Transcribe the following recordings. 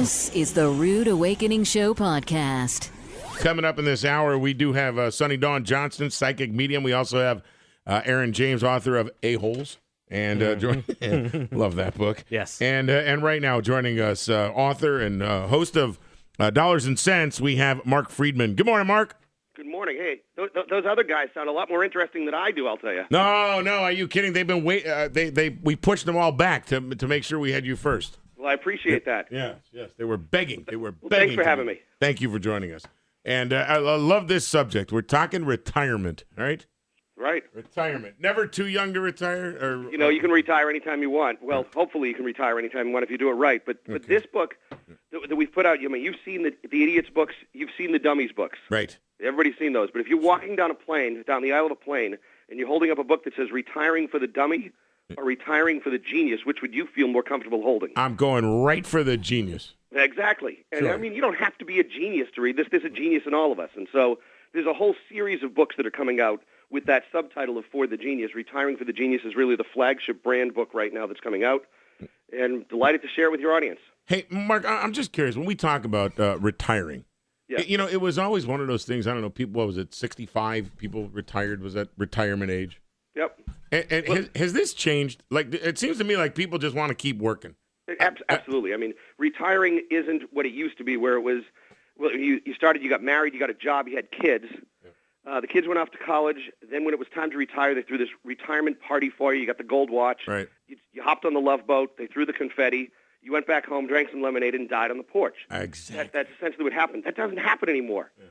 This is the Rude Awakening Show podcast. Coming up in this hour, we do have Sunny Dawn Johnson, psychic medium. We also have Aaron James, author of A-Holes. And love that book. Yes. And right now joining us, author and host of Dollars and Cents, we have Marc Freedman. Good morning, Marc. Good morning. Hey, those other guys sound a lot more interesting than I do, I'll tell you. No, are you kidding? They've been we pushed them all back to make sure we had you first. Well, I appreciate that. Yes. They were begging. Thanks for having me. Thank you for joining us. And I love this subject. We're talking retirement, all right? Right. Retirement. Never too young to retire? You can retire anytime you want. Well, hopefully you can retire anytime you want if you do it right. But this book that we've put out, you've seen the Idiot's books, you've seen the Dummies books. Right. Everybody's seen those. But if you're walking down the aisle of a plane, and you're holding up a book that says Retiring for the Dummy or Retiring for the Genius, which would you feel more comfortable holding? I'm going right for the genius. Exactly. And sure. I mean, you don't have to be a genius to read this. There's a genius in all of us. And so there's a whole series of books that are coming out with that subtitle of For the Genius. Retiring for the Genius is really the flagship brand book right now that's coming out. And delighted to share it with your audience. Hey, Marc, I'm just curious. When we talk about retiring, it was always one of those things, I don't know, people, what was it, 65 people retired? Was that retirement age? Yep. And has this changed? Like, it seems to me like people just want to keep working. Absolutely. I mean, retiring isn't what it used to be, where it was, well, you started, you got married, you got a job, you had kids. The kids went off to college. Then when it was time to retire, they threw this retirement party for you. You got the gold watch. Right. You hopped on the Love Boat. They threw the confetti. You went back home, drank some lemonade, and died on the porch. Exactly. That's essentially what happened. That doesn't happen anymore. Yeah.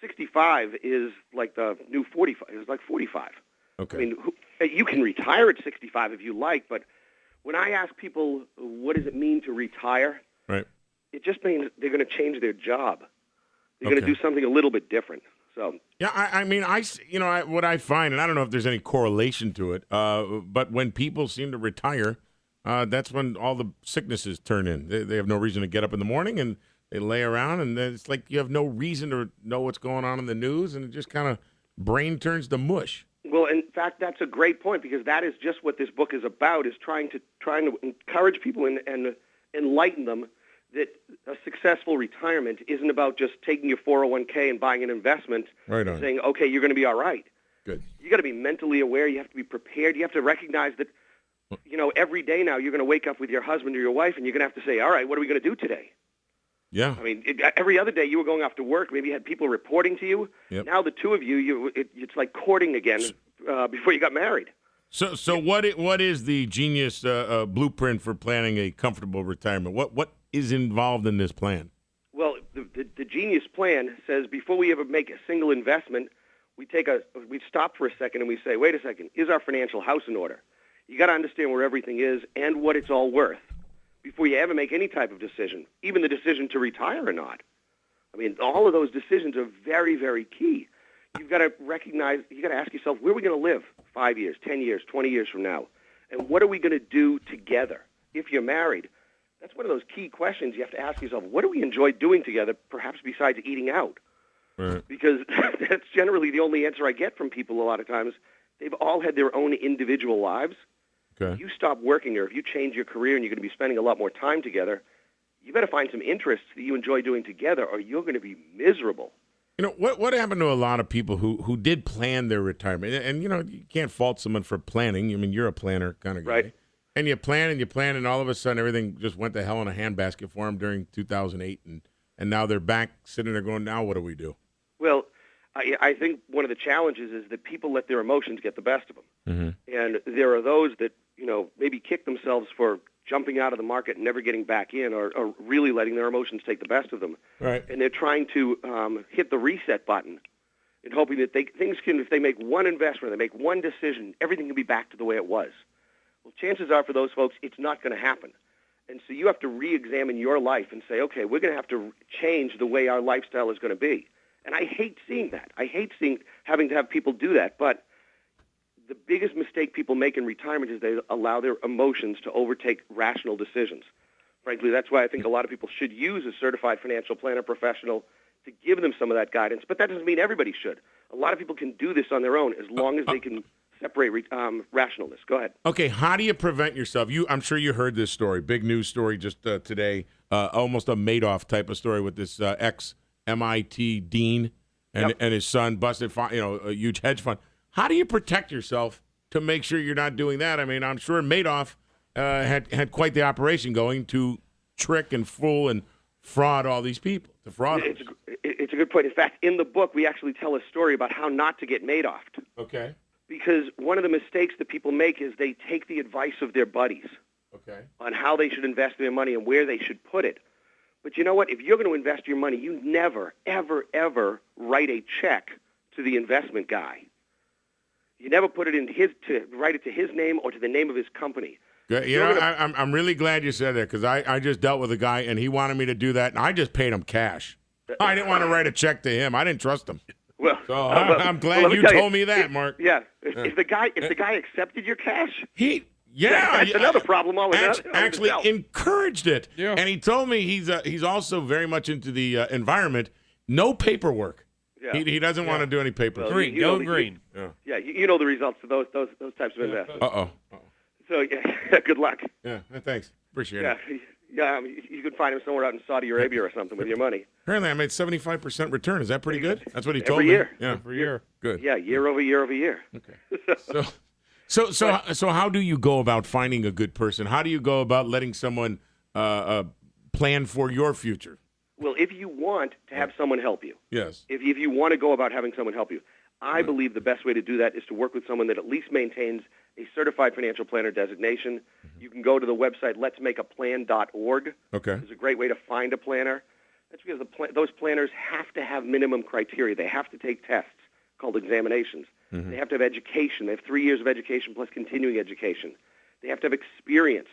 65 is like the new 45. It's like 45. Okay. I mean, you can retire at 65 if you like, but when I ask people what does it mean to retire, right, it just means they're going to change their job. They're going to do something a little bit different. So yeah, I mean, what I find, and I don't know if there's any correlation to it, but when people seem to retire, that's when all the sicknesses turn in. They have no reason to get up in the morning, and they lay around, and it's like you have no reason to know what's going on in the news, and it just kind of brain turns to mush. Well, in fact, that's a great point, because that is just what this book is about, is trying to encourage people and enlighten them that a successful retirement isn't about just taking your 401k and buying an investment and saying, okay, you're going to be all right. Good. You got to be mentally aware. You have to be prepared. You have to recognize that, every day now you're going to wake up with your husband or your wife, and you're going to have to say, all right, what are we going to do today? Yeah. I mean, every other day you were going off to work. Maybe you had people reporting to you. Yep. Now the two of you, it's like courting again before you got married. So what is the genius blueprint for planning a comfortable retirement? What is involved in this plan? Well, the genius plan says before we ever make a single investment, we stop for a second and we say, wait a second, is our financial house in order? You got to understand where everything is and what it's all worth before you ever make any type of decision, even the decision to retire or not. I mean, all of those decisions are very, very key. You've got to recognize, you got to ask yourself, where are we going to live 5 years, 10 years, 20 years from now? And what are we going to do together? If you're married, that's one of those key questions you have to ask yourself. What do we enjoy doing together, perhaps besides eating out? Right. Because that's generally the only answer I get from people a lot of times. They've all had their own individual lives. Okay. If you stop working or if you change your career and you're going to be spending a lot more time together, you better find some interests that you enjoy doing together or you're going to be miserable. What happened to a lot of people who did plan their retirement? And, you can't fault someone for planning. I mean, you're a planner kind of guy. Right. And you plan, and all of a sudden everything just went to hell in a handbasket for them during 2008. And now they're back sitting there going, now what do we do? Well, I think one of the challenges is that people let their emotions get the best of them. Mm-hmm. And there are those that, maybe kick themselves for jumping out of the market and never getting back in or really letting their emotions take the best of them. Right. And they're trying to hit the reset button and hoping that if they make one investment, they make one decision, everything can be back to the way it was. Well, chances are for those folks, it's not going to happen. And so you have to re-examine your life and say, okay, we're going to have to change the way our lifestyle is going to be. And I hate seeing that. I hate having to have people do that. But the biggest mistake people make in retirement is they allow their emotions to overtake rational decisions. Frankly, that's why I think a lot of people should use a certified financial planner professional to give them some of that guidance. But that doesn't mean everybody should. A lot of people can do this on their own as long as they can separate rationalness. Go ahead. Okay, how do you prevent yourself? I'm sure you heard this story, big news story just today, almost a Madoff type of story with this ex-MIT dean and his son busted, a huge hedge fund. How do you protect yourself to make sure you're not doing that? I mean, I'm sure Madoff had quite the operation going to trick and fool and fraud all these people. It's a good point. In fact, in the book, we actually tell a story about how not to get Madoffed. Okay. Because one of the mistakes that people make is they take the advice of their buddies on how they should invest their money and where they should put it. But you know what? If you're going to invest your money, you never, ever, ever write a check to the investment guy. You never put it in write it to his name or to the name of his company. Good. I'm really glad you said that because I just dealt with a guy and he wanted me to do that and I just paid him cash. I didn't want to write a check to him. I didn't trust him. Well, so I'm glad you told me that, Mark. Yeah. If the guy accepted your cash, that's another problem. Actually encouraged it, and he told me he's also very much into the environment. No paperwork. Yeah. He doesn't want to do any paperwork. Well, green. Yeah, you know the results of those types of investments. So yeah, good luck. Yeah, thanks. Appreciate it. Yeah, you could find him somewhere out in Saudi Arabia or something with your money. Apparently, I made 75% return. Is that pretty good? That's what he told me. Every year. Yeah, every year. Good. Yeah, year over year over year. Okay. So how do you go about finding a good person? How do you go about letting someone plan for your future? Well, if you want to have someone help you. Yes. If you want to go about having someone help you, I believe the best way to do that is to work with someone that at least maintains a certified financial planner designation. You can go to the website letsmakeaplan.org. Okay. It's a great way to find a planner. That's because those planners have to have minimum criteria. They have to take tests called examinations. They have to have education. They have 3 years of education plus continuing education. They have to have experience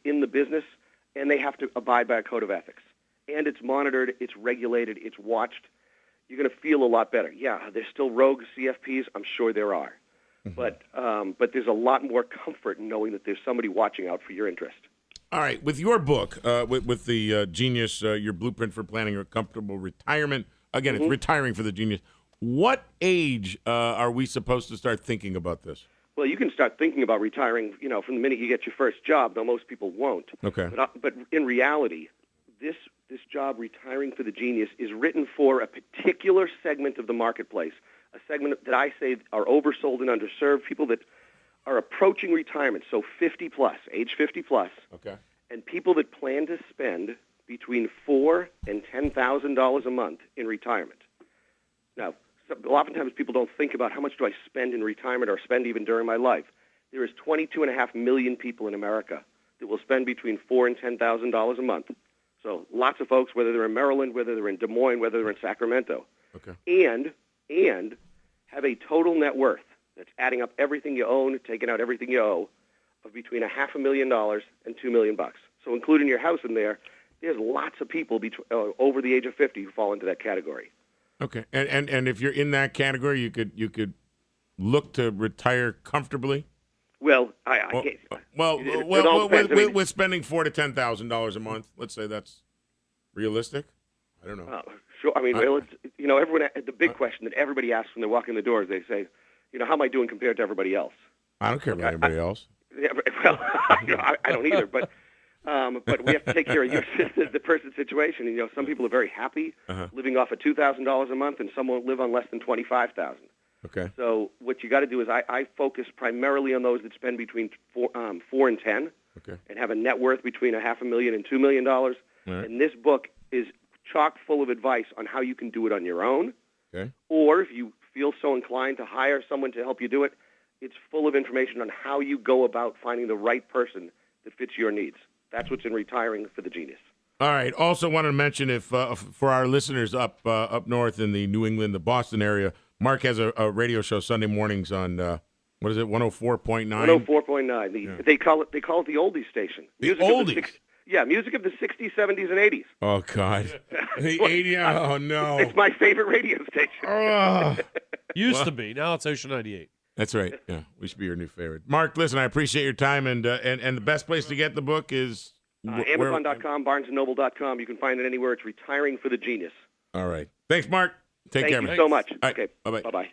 in the business, and they have to abide by a code of ethics. And it's monitored, it's regulated, it's watched. You're going to feel a lot better. Yeah, there's still rogue CFPs. I'm sure there are. But there's a lot more comfort in knowing that there's somebody watching out for your interest. All right. With your book, with the Genius, your blueprint for planning a comfortable retirement, again, it's retiring for the genius. What age are we supposed to start thinking about this? Well, you can start thinking about retiring, from the minute you get your first job, though most people won't. Okay. But in reality, this job, retiring for the genius, is written for a particular segment of the marketplace, a segment that I say are oversold and underserved, people that are approaching retirement, so 50 plus, age 50 plus, and people that plan to spend between $4,000 and $10,000 a month in retirement. Now, oftentimes people don't think about how much do I spend in retirement or spend even during my life. There is 22.5 million people in America that will spend between $4,000 and $10,000 a month. So lots of folks, whether they're in Maryland, whether they're in Des Moines, whether they're in Sacramento, and have a total net worth that's adding up everything you own, taking out everything you owe, of between $500,000 and $2 million. So including your house in there, there's lots of people over the age of 50 who fall into that category. Okay, and if you're in that category, you could look to retire comfortably. Well, with spending $4,000 to $10,000 a month, let's say that's realistic. I don't know. Sure. I mean, everyone. The big question that everybody asks when they walk in the doors, they say, how am I doing compared to everybody else? I don't care about everybody else. Yeah, well, I don't either. But we have to take care of the person's situation. Some people are very happy living off of $2,000 a month, and some won't live on less than $25,000. Okay. So what you got to do is I focus primarily on those that spend between $4,000 and $10,000, and have a net worth between $500,000 and $2 million. Right. And this book is chock full of advice on how you can do it on your own, or if you feel so inclined to hire someone to help you do it, it's full of information on how you go about finding the right person that fits your needs. That's what's in Retiring for the Genius. All right. Also wanted to mention, if for our listeners up north in the New England, the Boston area, Marc has a radio show Sunday mornings on, 104.9? 104.9. They call it the oldies station. The oldies? Music of the 60s, 70s, and 80s. Oh, God. The 80s? Oh, no. It's my favorite radio station. Used to be. Now it's Ocean 98. That's right. Yeah, we should be your new favorite. Marc, listen, I appreciate your time, and the best place to get the book is Amazon.com, BarnesandNoble.com. You can find it anywhere. It's Retiring for the Genius. All right. Thanks, Marc. Take care, man. Thank you so much. Right. Okay. Bye-bye. Bye-bye.